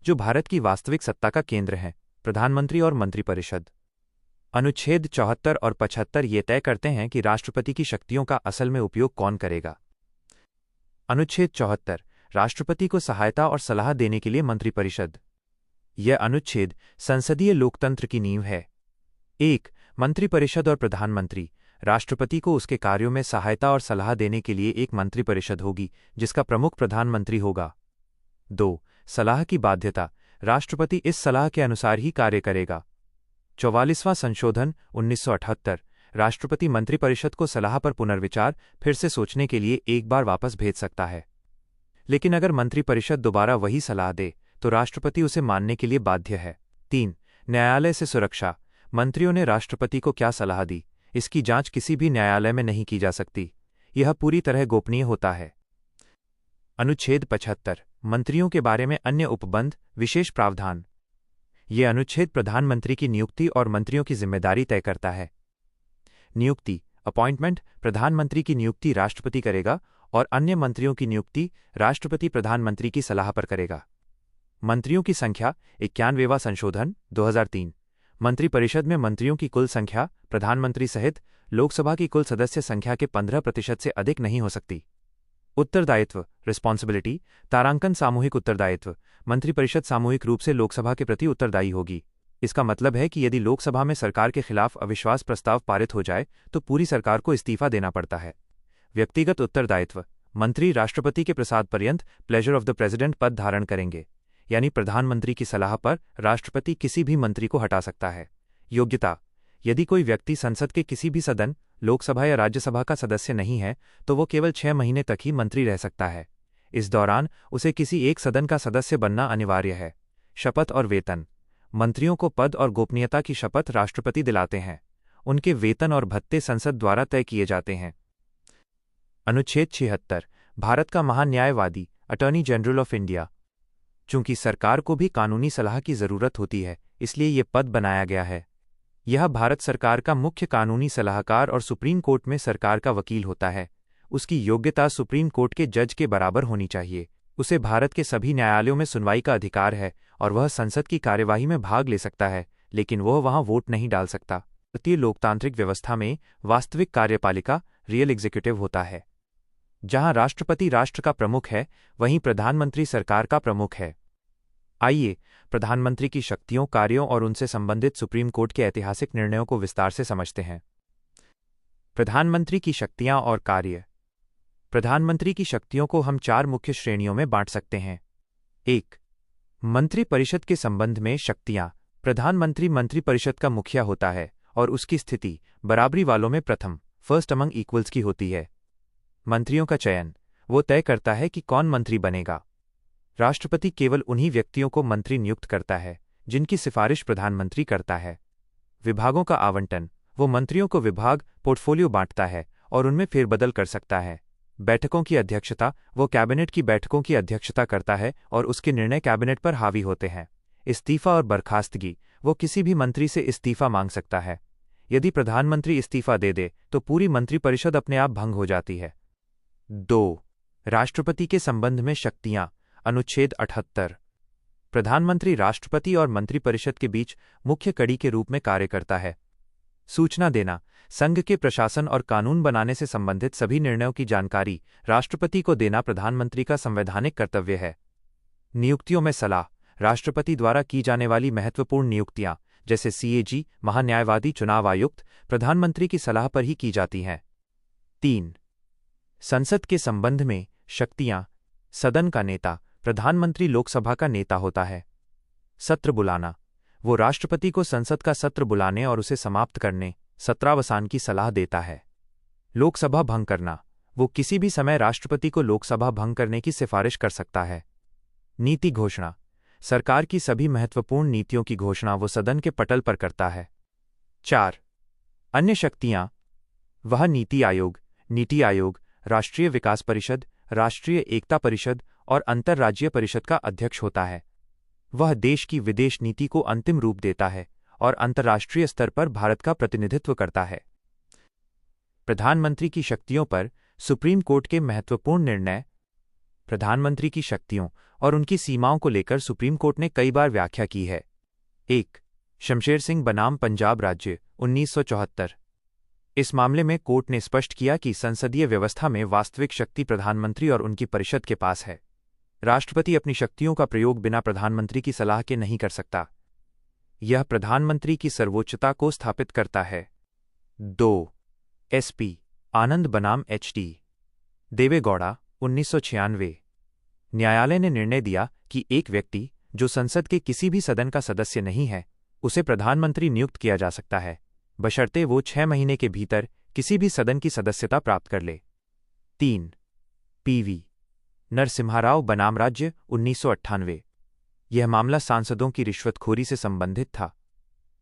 जो भारत की वास्तविक सत्ता का केंद्र हैं, प्रधानमंत्री और मंत्रिपरिषद। अनुच्छेद 74 और 75 ये तय करते हैं कि राष्ट्रपति की शक्तियों का असल में उपयोग कौन करेगा। अनुच्छेद 74 राष्ट्रपति को सहायता और सलाह देने के लिए मंत्रिपरिषद। यह अनुच्छेद संसदीय लोकतंत्र की नींव है। 1. मंत्रिपरिषद और प्रधानमंत्री। राष्ट्रपति को उसके कार्यों में सहायता और सलाह देने के लिए एक मंत्रिपरिषद होगी, जिसका प्रमुख प्रधानमंत्री होगा। 2. सलाह की बाध्यता। राष्ट्रपति इस सलाह के अनुसार ही कार्य करेगा। 44वां संशोधन 1978 राष्ट्रपति मंत्रिपरिषद को सलाह पर पुनर्विचार फिर से सोचने के लिए एक बार वापस भेज सकता है। लेकिन अगर मंत्रिपरिषद दोबारा वही सलाह दे तो राष्ट्रपति उसे मानने के लिए बाध्य है। 3. न्यायालय से सुरक्षा। मंत्रियों ने राष्ट्रपति को क्या सलाह दी, इसकी जांच किसी भी न्यायालय में नहीं की जा सकती। यह पूरी तरह गोपनीय होता है। अनुच्छेद 75 मंत्रियों के बारे में अन्य उपबंध विशेष प्रावधान। यह अनुच्छेद प्रधानमंत्री की नियुक्ति और मंत्रियों की जिम्मेदारी तय करता है। नियुक्ति अपॉइंटमेंट। प्रधानमंत्री की नियुक्ति राष्ट्रपति करेगा और अन्य मंत्रियों की नियुक्ति राष्ट्रपति प्रधानमंत्री की सलाह पर करेगा। मंत्रियों की संख्या 91वां संशोधन 2003। मंत्रिपरिषद में मंत्रियों की कुल संख्या प्रधानमंत्री सहित लोकसभा की कुल सदस्य संख्या के 15% से अधिक नहीं हो सकती। उत्तरदायित्व रिस्पॉन्सिबिलिटी। तारांकन सामूहिक उत्तरदायित्व। मंत्रिपरिषद सामूहिक रूप से लोकसभा के प्रति उत्तरदायी होगी। इसका मतलब है कि यदि लोकसभा में सरकार के खिलाफ अविश्वास प्रस्ताव पारित हो जाए तो पूरी सरकार को इस्तीफा देना पड़ता है। व्यक्तिगत उत्तरदायित्व। मंत्री राष्ट्रपति के प्रसाद पर्यंत प्लेजर ऑफ द प्रेसिडेंट पद धारण करेंगे, यानी प्रधानमंत्री की सलाह पर राष्ट्रपति किसी भी मंत्री को हटा सकता है। योग्यता। यदि कोई व्यक्ति संसद के किसी भी सदन, लोकसभा या राज्यसभा का सदस्य नहीं है तो वो केवल 6 महीने तक ही मंत्री रह सकता है। इस दौरान उसे किसी एक सदन का सदस्य बनना अनिवार्य है। शपथ और वेतन। मंत्रियों को पद और गोपनीयता की शपथ राष्ट्रपति दिलाते हैं। उनके वेतन और भत्ते संसद द्वारा तय किए जाते हैं। अनुच्छेद 76 भारत का महान्यायवादी अटॉर्नी जनरल ऑफ इंडिया। चूंकि सरकार को भी कानूनी सलाह की जरूरत होती है, इसलिए ये पद बनाया गया है। यह भारत सरकार का मुख्य कानूनी सलाहकार और सुप्रीम कोर्ट में सरकार का वकील होता है। उसकी योग्यता सुप्रीम कोर्ट के जज के बराबर होनी चाहिए। उसे भारत के सभी न्यायालयों में सुनवाई का अधिकार है और वह संसद की कार्यवाही में भाग ले सकता है, लेकिन वह वहां वोट नहीं डाल सकता। भारतीय लोकतांत्रिक व्यवस्था में वास्तविक कार्यपालिका रियल एग्जीक्यूटिव होता है। जहां राष्ट्रपति राष्ट्र का प्रमुख है, वहीं प्रधानमंत्री सरकार का प्रमुख है। आइए प्रधानमंत्री की शक्तियों, कार्यों और उनसे संबंधित सुप्रीम कोर्ट के ऐतिहासिक निर्णयों को विस्तार से समझते हैं। प्रधानमंत्री की शक्तियां और कार्य। प्रधानमंत्री की शक्तियों को हम 4 मुख्य श्रेणियों में बांट सकते हैं। 1. मंत्रिपरिषद के संबंध में शक्तियां। प्रधानमंत्री मंत्रिपरिषद का मुखिया होता है और उसकी स्थिति बराबरी वालों में प्रथम फर्स्ट अमंग इक्वल्स की होती है। मंत्रियों का चयन वो तय करता है कि कौन मंत्री बनेगा। राष्ट्रपति केवल उन्हीं व्यक्तियों को मंत्री नियुक्त करता है जिनकी सिफारिश प्रधानमंत्री करता है। विभागों का आवंटन वो मंत्रियों को विभाग पोर्टफोलियो बांटता है और उनमें फेरबदल कर सकता है। बैठकों की अध्यक्षता वो कैबिनेट की बैठकों की अध्यक्षता करता है और उसके निर्णय कैबिनेट पर हावी होते हैं। इस्तीफा और बर्खास्तगी वो किसी भी मंत्री से इस्तीफा मांग सकता है। यदि प्रधानमंत्री इस्तीफा दे दे तो पूरी मंत्रिपरिषद अपने आप भंग हो जाती है। 2. राष्ट्रपति के संबंध में शक्तियां। अनुच्छेद 78 प्रधानमंत्री राष्ट्रपति और मंत्रिपरिषद के बीच मुख्य कड़ी के रूप में कार्य करता है। सूचना देना। संघ के प्रशासन और कानून बनाने से संबंधित सभी निर्णयों की जानकारी राष्ट्रपति को देना प्रधानमंत्री का संवैधानिक कर्तव्य है। नियुक्तियों में सलाह। राष्ट्रपति द्वारा की जाने वाली महत्वपूर्ण नियुक्तियां जैसे सीएजी, महान्यायवादी, चुनाव आयुक्त प्रधानमंत्री की सलाह पर ही की जाती हैं। 3. संसद के संबंध में शक्तियां। सदन का नेता। प्रधानमंत्री लोकसभा का नेता होता है। सत्र बुलाना वो राष्ट्रपति को संसद का सत्र बुलाने और उसे समाप्त करने, सत्रावसान की सलाह देता है। लोकसभा भंग करना वो किसी भी समय राष्ट्रपति को लोकसभा भंग करने की सिफारिश कर सकता है। नीति घोषणा सरकार की सभी महत्वपूर्ण नीतियों की घोषणा वो सदन के पटल पर करता है। 4. अन्य शक्तियां वह नीति आयोग, राष्ट्रीय विकास परिषद, राष्ट्रीय एकता परिषद और अंतर्राज्यीय परिषद का अध्यक्ष होता है। वह देश की विदेश नीति को अंतिम रूप देता है और अंतर्राष्ट्रीय स्तर पर भारत का प्रतिनिधित्व करता है। प्रधानमंत्री की शक्तियों पर सुप्रीम कोर्ट के महत्वपूर्ण निर्णय। प्रधानमंत्री की शक्तियों और उनकी सीमाओं को लेकर सुप्रीम कोर्ट ने कई बार व्याख्या की है। 1. शमशेर सिंह बनाम पंजाब राज्य 1974। इस मामले में कोर्ट ने स्पष्ट किया कि संसदीय व्यवस्था में वास्तविक शक्ति प्रधानमंत्री और उनकी परिषद के पास है। राष्ट्रपति अपनी शक्तियों का प्रयोग बिना प्रधानमंत्री की सलाह के नहीं कर सकता। यह प्रधानमंत्री की सर्वोच्चता को स्थापित करता है। 2. एसपी आनंद बनाम एचटी देवेगौड़ा 1996। न्यायालय ने निर्णय दिया कि एक व्यक्ति जो संसद के किसी भी सदन का सदस्य नहीं है, उसे प्रधानमंत्री नियुक्त किया जा सकता है, बशर्ते वो 6 महीने के भीतर किसी भी सदन की सदस्यता प्राप्त कर ले। 3. पीवी नरसिम्हा राव बनाम राज्य 1998। यह मामला सांसदों की रिश्वतखोरी से संबंधित था।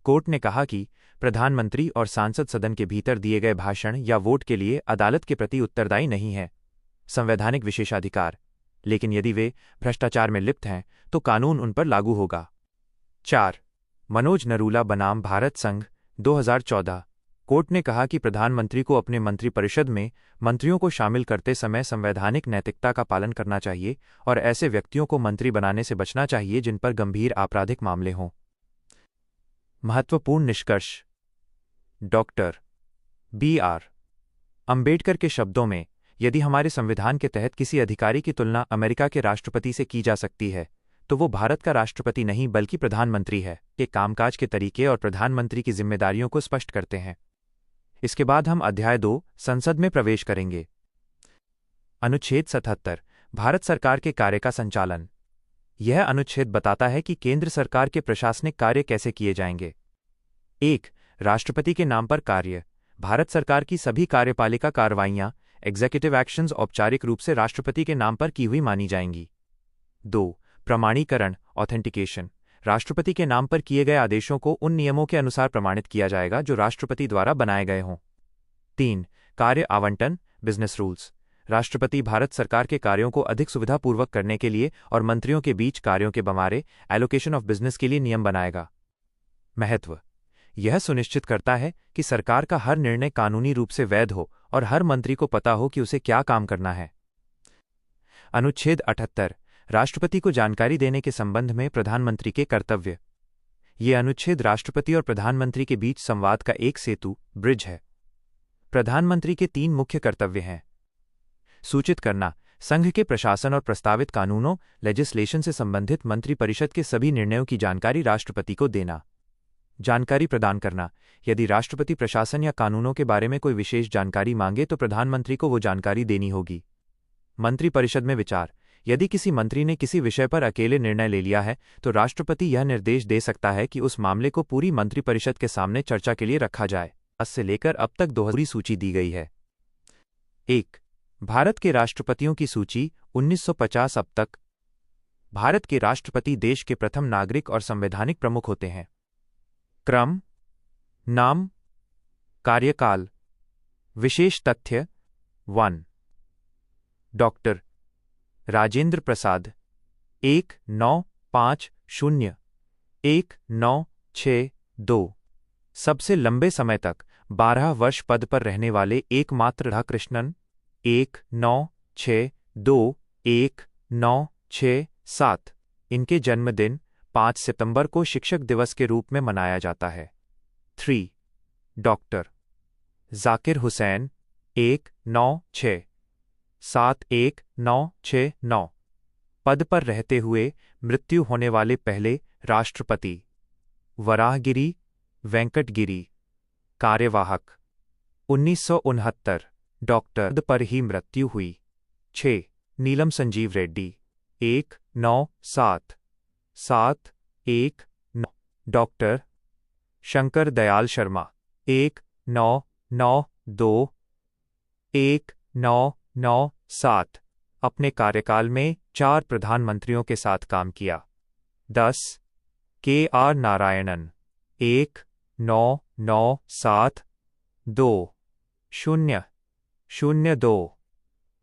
कोर्ट ने कहा कि प्रधानमंत्री और सांसद सदन के भीतर दिए गए भाषण या वोट के लिए अदालत के प्रति उत्तरदायी नहीं है, संवैधानिक विशेषाधिकार, लेकिन यदि वे भ्रष्टाचार में लिप्त हैं तो कानून उन पर लागू होगा। 4. मनोज नरूला बनाम भारत संघ 2014। कोर्ट ने कहा कि प्रधानमंत्री को अपने मंत्रिपरिषद में मंत्रियों को शामिल करते समय संवैधानिक नैतिकता का पालन करना चाहिए और ऐसे व्यक्तियों को मंत्री बनाने से बचना चाहिए जिन पर गंभीर आपराधिक मामले हों। महत्वपूर्ण निष्कर्ष। Doctor B.R. अंबेडकर के शब्दों में, यदि हमारे संविधान के तहत किसी अधिकारी की तुलना अमेरिका के राष्ट्रपति से की जा सकती है, तो वो भारत का राष्ट्रपति नहीं बल्कि प्रधानमंत्री है। के कामकाज के तरीके और प्रधानमंत्री की जिम्मेदारियों को स्पष्ट करते हैं। इसके बाद हम अध्याय 2 संसद में प्रवेश करेंगे। अनुच्छेद 77 भारत सरकार के कार्य का संचालन। यह अनुच्छेद बताता है कि केंद्र सरकार के प्रशासनिक कार्य कैसे किए जाएंगे। 1. राष्ट्रपति के नाम पर कार्य। भारत सरकार की सभी कार्यपालिका कार्रवाइयां, एग्जीक्यूटिव एक्शंस औपचारिक रूप से राष्ट्रपति के नाम पर की हुई मानी जाएंगी। 2. प्रमाणीकरण ऑथेंटिकेशन। राष्ट्रपति के नाम पर किए गए आदेशों को उन नियमों के अनुसार प्रमाणित किया जाएगा जो राष्ट्रपति द्वारा बनाए गए हों। 3. कार्य आवंटन बिजनेस रूल्स। राष्ट्रपति भारत सरकार के कार्यों को अधिक सुविधापूर्वक करने के लिए और मंत्रियों के बीच कार्यों के बंटवारे एलोकेशन ऑफ बिजनेस के लिए नियम बनाएगा। महत्व। यह सुनिश्चित करता है कि सरकार का हर निर्णय कानूनी रूप से वैध हो और हर मंत्री को पता हो कि उसे क्या काम करना है। अनुच्छेद 78 राष्ट्रपति को जानकारी देने के संबंध में प्रधानमंत्री के कर्तव्य। ये अनुच्छेद राष्ट्रपति और प्रधानमंत्री के बीच संवाद का एक सेतु ब्रिज है। प्रधानमंत्री के 3 मुख्य कर्तव्य हैं। सूचित करना, संघ के प्रशासन और प्रस्तावित कानूनों लेजिस्लेशन से संबंधित मंत्रिपरिषद के सभी निर्णयों की जानकारी राष्ट्रपति को देना। जानकारी प्रदान करना, यदि राष्ट्रपति प्रशासन या कानूनों के बारे में कोई विशेष जानकारी मांगे तो प्रधानमंत्री को वो जानकारी देनी होगी। मंत्रिपरिषद में विचार, यदि किसी मंत्री ने किसी विषय पर अकेले निर्णय ले लिया है तो राष्ट्रपति यह निर्देश दे सकता है कि उस मामले को पूरी मंत्रिपरिषद के सामने चर्चा के लिए रखा जाए। 10 से लेकर अब तक 2 सूची दी गई है। 1. भारत के राष्ट्रपतियों की सूची 1950 अब तक। भारत के राष्ट्रपति देश के प्रथम नागरिक और संवैधानिक प्रमुख होते हैं। क्रम, नाम, कार्यकाल, विशेष तथ्य। 1. डॉक्टर राजेंद्र प्रसाद 1950-1962। सबसे लंबे समय तक 12 वर्ष पद पर रहने वाले एकमात्र राधाकृष्णन 1962-1967। इनके जन्मदिन 5 सितंबर को शिक्षक दिवस के रूप में मनाया जाता है। 3. डॉक्टर जाकिर हुसैन 1967-1969। पद पर रहते हुए मृत्यु होने वाले पहले राष्ट्रपति। वराहगिरी वेंकटगिरी कार्यवाहक। 1969 डॉक्टर पद पर ही मृत्यु हुई। 6. नीलम संजीव रेड्डी 1977-19। डॉक्टर शंकर दयाल शर्मा 1992-1997। अपने कार्यकाल में 4 प्रधानमंत्रियों के साथ काम किया। 10. के.आर. नारायणन 1997-2002।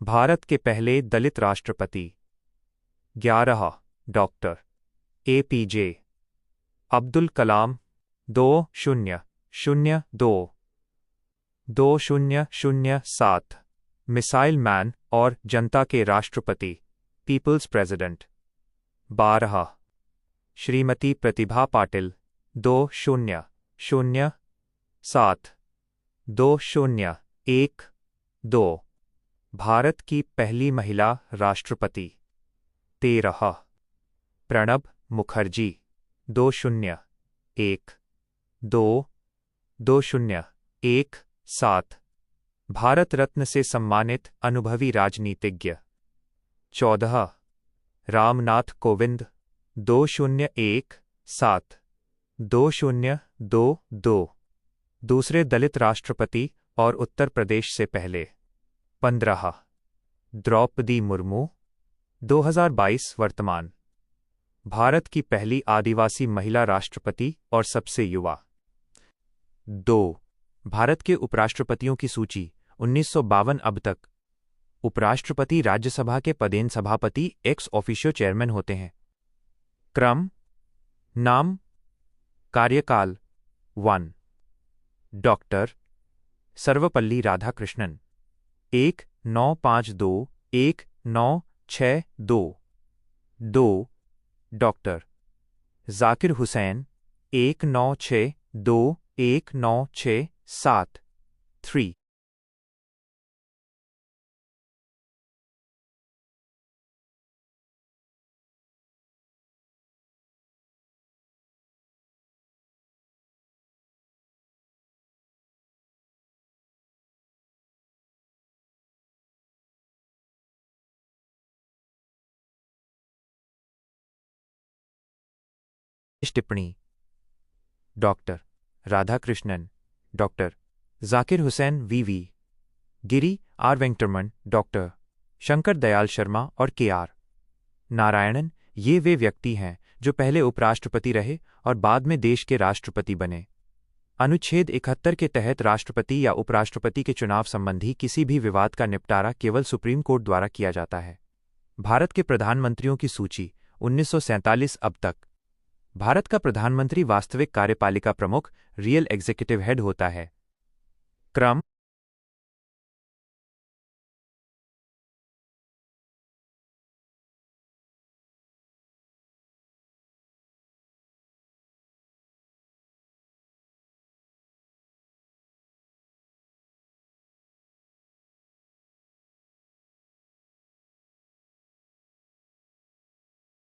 भारत के पहले दलित राष्ट्रपति। 11. Doctor A P J. Abdul Kalam 2002-2007। Missile man और जनता के राष्ट्रपति। पीपल्स प्रेसिडेंट 12 श्रीमती प्रतिभा पाटिल 2007 2012 भारत की पहली महिला राष्ट्रपति 13 प्रणब मुखर्जी 2012 भारत रत्न से सम्मानित अनुभवी राजनीतिज्ञ 14 रामनाथ कोविंद 2022 दूसरे दलित राष्ट्रपति और उत्तर प्रदेश से पहले 15 द्रौपदी मुर्मू 2022 वर्तमान भारत की पहली आदिवासी महिला राष्ट्रपति और सबसे युवा 2 भारत के उपराष्ट्रपतियों की सूची 1952 अब तक उपराष्ट्रपति राज्यसभा के पदेन सभापति एक्स ऑफिशियो चेयरमैन होते हैं। क्रम नाम कार्यकाल 1 डॉक्टर सर्वपल्ली राधाकृष्णन 1952-1962 2 डॉक्टर जाकिर हुसैन 1962-1967 3 टिप्पणी doctor Radhakrishnan doctor Zakir Hussain V V Giri R Venkataraman doctor Shankar Dayal Sharma और के.आर. नारायणन ये वे व्यक्ति हैं जो पहले उपराष्ट्रपति रहे और बाद में देश के राष्ट्रपति बने। अनुच्छेद 71 के तहत राष्ट्रपति या उपराष्ट्रपति के चुनाव संबंधी किसी भी विवाद का निपटारा केवल सुप्रीम कोर्ट द्वारा किया जाता है। भारत के प्रधानमंत्रियों की सूची 1947 अब तक भारत का प्रधानमंत्री वास्तविक कार्यपालिका प्रमुख रियल एग्जीक्यूटिव हेड होता है। क्रम